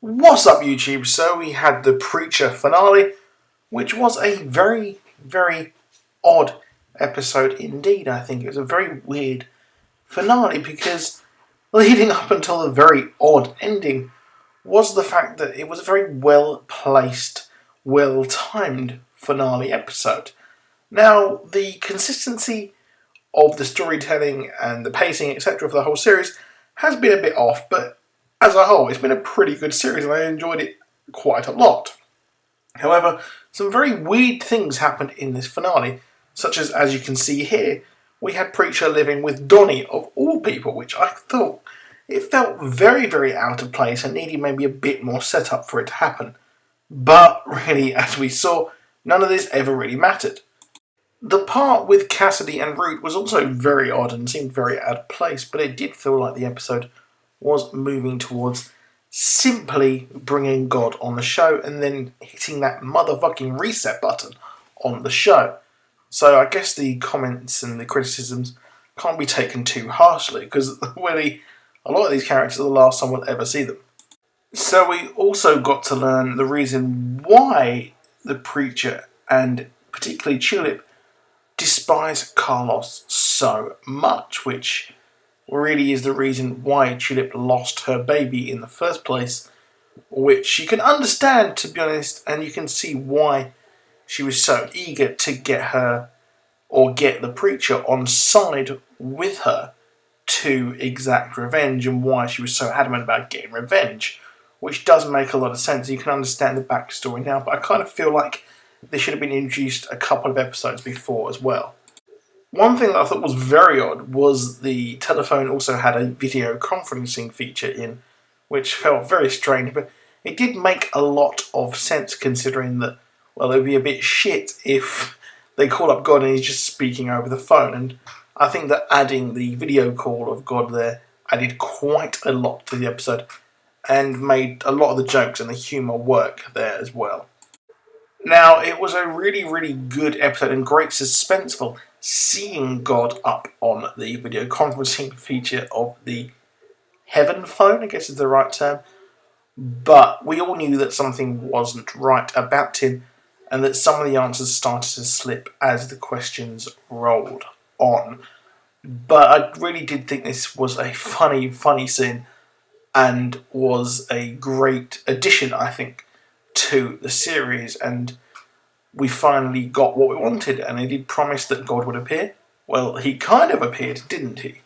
What's up, YouTube? So we had the Preacher finale, which was a very, very odd episode indeed. I think it was a very weird finale because leading up until the very odd ending was the fact that it was a very well placed, well timed finale episode. Now, the consistency of the storytelling and the pacing, etc., for the whole series has been a bit off, but as a whole, it's been a pretty good series and I enjoyed it quite a lot. However, some very weird things happened in this finale, such as you can see here, we had Preacher living with Donnie, of all people, which I thought it felt very, very out of place and needed maybe a bit more setup for it to happen. But really, as we saw, none of this ever really mattered. The part with Cassidy and Root was also very odd and seemed very out of place, but it did feel like the episode was moving towards simply bringing God on the show and then hitting that motherfucking reset button on the show. So I guess the comments and the criticisms can't be taken too harshly because really a lot of these characters are the last time we'll ever see them. So we also got to learn the reason why the Preacher and particularly Tulip despise Carlos so much, which really is the reason why Tulip lost her baby in the first place, which you can understand, to be honest, and you can see why she was so eager to get her, or get the Preacher on side with her to exact revenge, and why she was so adamant about getting revenge, which does make a lot of sense. You can understand the backstory now, but I kind of feel like this should have been introduced a couple of episodes before as well. One thing that I thought was very odd was the telephone also had a video conferencing feature in, which felt very strange, but it did make a lot of sense considering that, well, it would be a bit shit if they call up God and he's just speaking over the phone, and I think that adding the video call of God there added quite a lot to the episode and made a lot of the jokes and the humour work there as well. Now, it was a really, really good episode and great suspenseful seeing God up on the video conferencing feature of the Heaven phone, I guess is the right term. But we all knew that something wasn't right about him and that some of the answers started to slip as the questions rolled on. But I really did think this was a funny, funny scene and was a great addition, I think, to the series, and we finally got what we wanted, and he did promise that God would appear. Well, he kind of appeared, didn't he?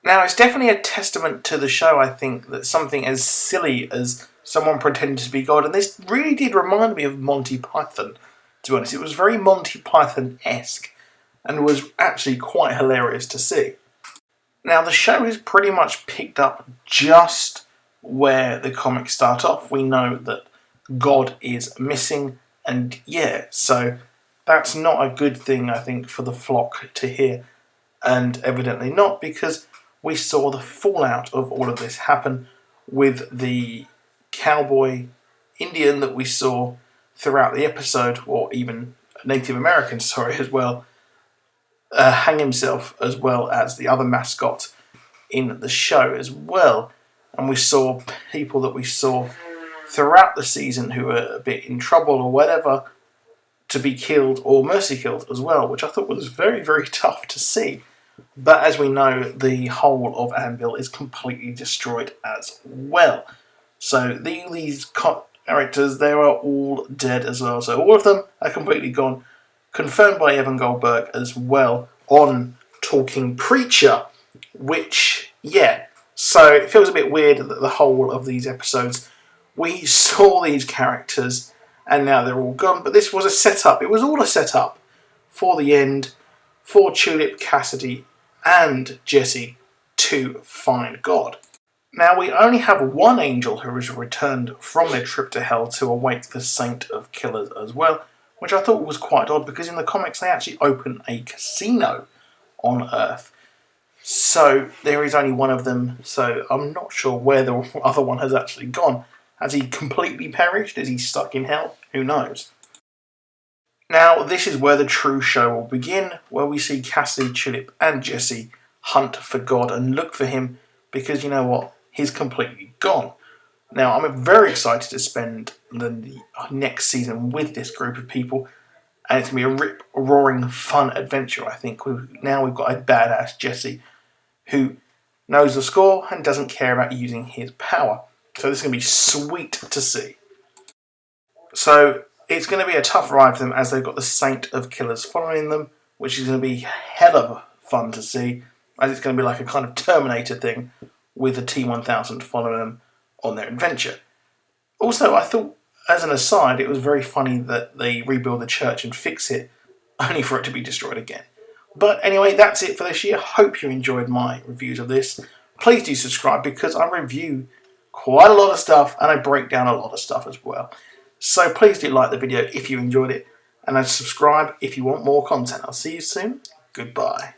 Now, it's definitely a testament to the show, I think, that something as silly as someone pretending to be God, and this really did remind me of Monty Python, to be honest. It was very Monty Python-esque, and was actually quite hilarious to see. Now, the show is pretty much picked up just where the comics start off. We know that God is missing, and yeah, so that's not a good thing, I think, for the flock to hear, and evidently not, because we saw the fallout of all of this happen with the cowboy Indian that we saw throughout the episode, or even Native American, as well, hang himself, as well as the other mascot in the show as well. And we saw people that we saw throughout the season who were a bit in trouble or whatever to be killed or mercy killed as well, which I thought was very, very tough to see. But as we know, the whole of Anvil is completely destroyed as well. So these characters, they are all dead as well. So all of them are completely gone. Confirmed by Evan Goldberg as well on Talking Preacher, which, yeah, so it feels a bit weird that the whole of these episodes we saw these characters and now they're all gone, but this was a setup. It was all a setup for the end, for Tulip, Cassidy and Jesse to find God. Now, we only have one angel who has returned from their trip to hell to await the Saint of Killers as well, which I thought was quite odd because in the comics they actually open a casino on Earth. So there is only one of them, so I'm not sure where the other one has actually gone. Has he completely perished? Is he stuck in hell? Who knows? Now, this is where the true show will begin, where we see Cassidy, Tulip and Jesse hunt for God and look for him because, you know what, he's completely gone. Now, I'm very excited to spend the next season with this group of people, and it's going to be a rip-roaring fun adventure, I think. Now we've got a badass Jesse who knows the score and doesn't care about using his power. So this is going to be sweet to see. So it's going to be a tough ride for them as they've got the Saint of Killers following them, which is going to be hell of fun to see, as it's going to be like a kind of Terminator thing with the T-1000 following them on their adventure. Also, I thought, as an aside, it was very funny that they rebuild the church and fix it, only for it to be destroyed again. But anyway, that's it for this year. Hope you enjoyed my reviews of this. Please do subscribe because I review quite a lot of stuff and I break down a lot of stuff as well. So please do like the video if you enjoyed it and subscribe if you want more content. I'll see you soon. Goodbye.